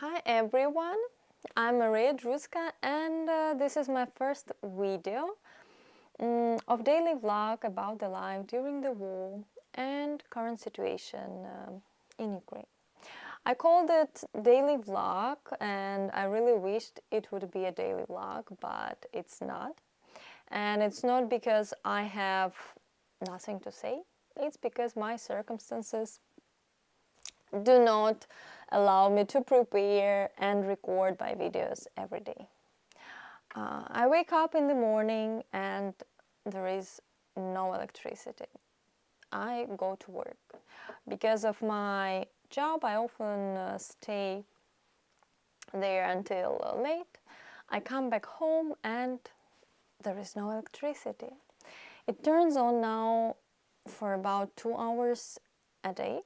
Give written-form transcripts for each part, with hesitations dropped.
Hi everyone, I'm Maria Druska and this is my first video of daily vlog about the life during the war and current situation in Ukraine. I called it daily vlog and I really wished it would be a daily vlog, but it's not. And it's not because I have nothing to say, it's because my circumstances do not allow me to prepare and record my videos every day. I wake up in the morning and there is no electricity. I go to work. Because of my job, I often stay there until late. I come back home and there is no electricity. It turns on now for about 2 hours a day,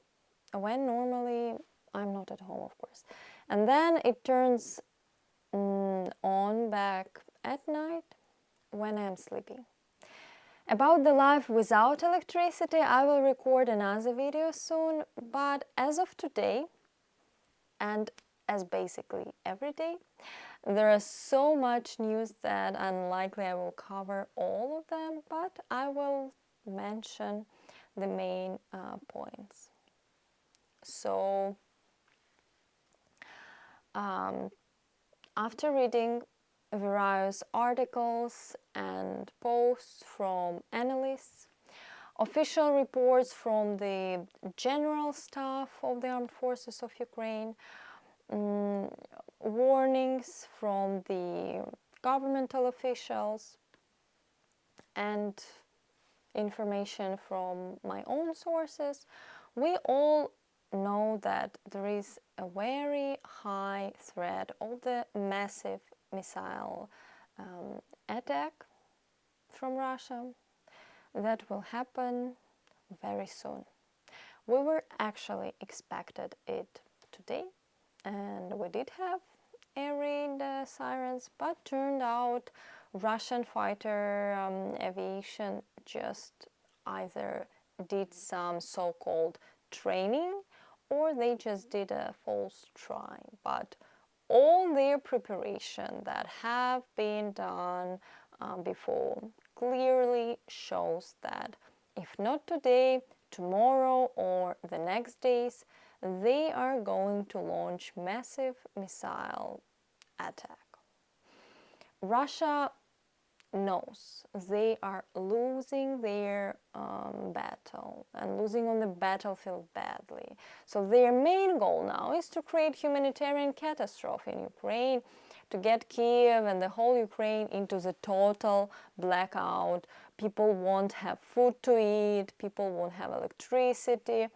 when normally I'm not at home, of course. And then it turns on back at night when I'm sleeping. About the life without electricity, I will record another video soon, but as of today, and as basically every day, there is so much news that unlikely I will cover all of them, but I will mention the main points. So, after reading various articles and posts from analysts, official reports from the general staff of the armed forces of Ukraine, warnings from the governmental officials, and information from my own sources, we all know that there is a very high threat of the massive missile attack from Russia that will happen very soon. We were actually expected it today, and we did have air raid sirens, but turned out Russian fighter aviation just either did some so-called training or they just did a false try. But all their preparation that have been done before clearly shows that if not today, tomorrow or the next days, they are going to launch massive missile attack. Russia knows they are losing their battle and losing on the battlefield badly. So their main goal now is to create humanitarian catastrophe in Ukraine, to get Kyiv and the whole Ukraine into the total blackout. People won't have food to eat, people won't have electricity,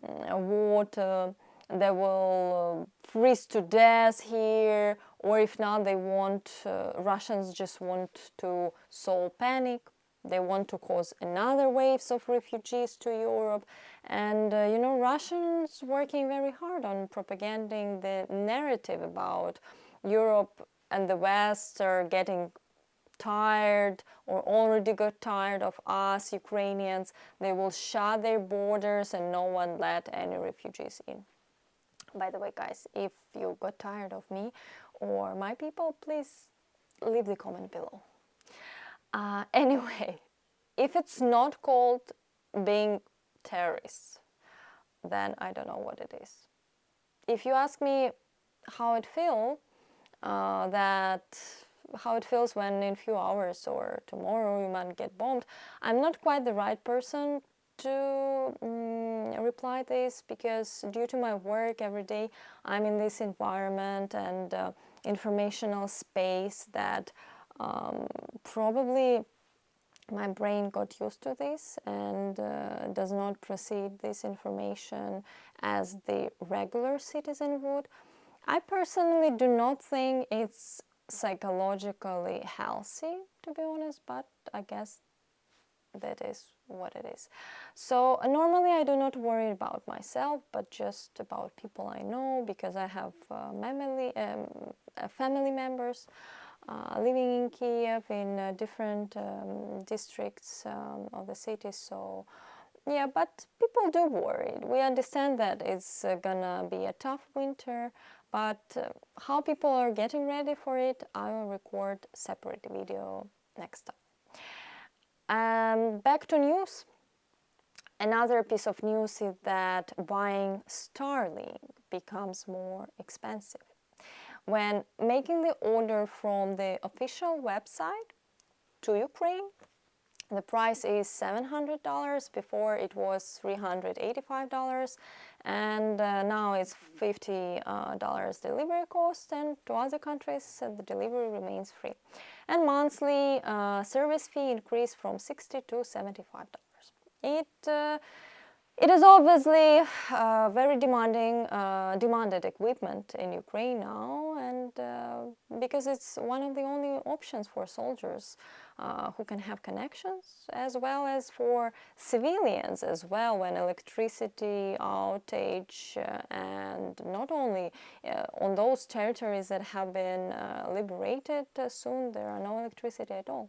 water, they will freeze to death here, or if not, they want, Russians just want to sow panic. They want to cause another waves of refugees to Europe. And, Russians working very hard on propagating the narrative about Europe and the West are getting tired or already got tired of us Ukrainians. They will shut their borders and no one let any refugees in. By the way, guys, if you got tired of me or my people, please leave the comment below. Anyway, if it's not called being terrorists, then I don't know what it is. If you ask me how it feels, how it feels when in a few hours or tomorrow you might get bombed, I'm not quite the right person to reply this, because due to my work every day I'm in this environment and informational space that probably my brain got used to this and does not proceed this information as the regular citizen would. I personally do not think it's psychologically healthy, to be honest, but I guess that is what it is. So normally I do not worry about myself, but just about people I know, because I have family members living in Kyiv in different districts of the city. So Yeah, but people do worry. We understand that it's gonna be a tough winter, but how people are getting ready for it, I will record separate video next time. Back to news. Another piece of news is that buying Starlink becomes more expensive. When making the order from the official website to Ukraine, the price is $700. Before it was $385, and now it's $50 delivery cost, and to other countries the delivery remains free. And monthly service fee increased from $60 to $75. It is obviously very demanded equipment in Ukraine now, and because it's one of the only options for soldiers who can have connections, as well as for civilians as well when electricity outage, and not only on those territories that have been liberated soon, there are no electricity at all.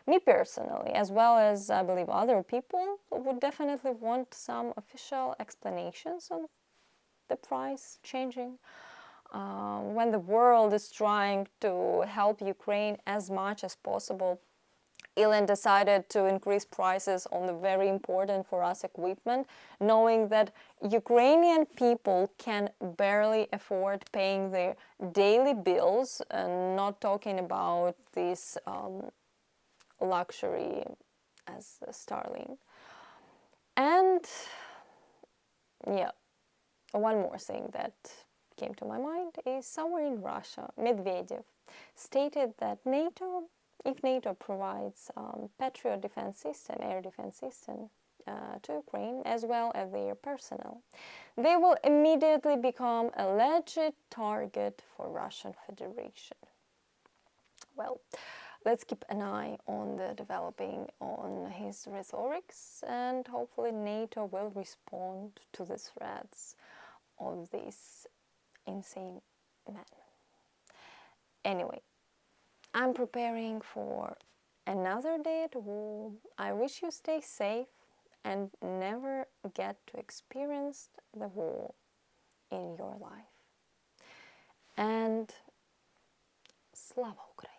Me personally, as well as I believe other people, would definitely want some official explanations on the price changing. When the world is trying to help Ukraine as much as possible, Elon decided to increase prices on the very important for us equipment, knowing that Ukrainian people can barely afford paying their daily bills, and not talking about these luxury as Starlink. And yeah, one more thing that came to my mind is somewhere in Russia, Medvedev stated that if NATO provides Patriot defense system, air defense system to Ukraine, as well as their personnel, they will immediately become a legit target for Russian Federation. Well, let's keep an eye on the developing on his rhetorics, and hopefully NATO will respond to the threats of this insane man. Anyway, I'm preparing for another day at war. I wish you stay safe and never get to experience the war in your life. And Slava Ukraini!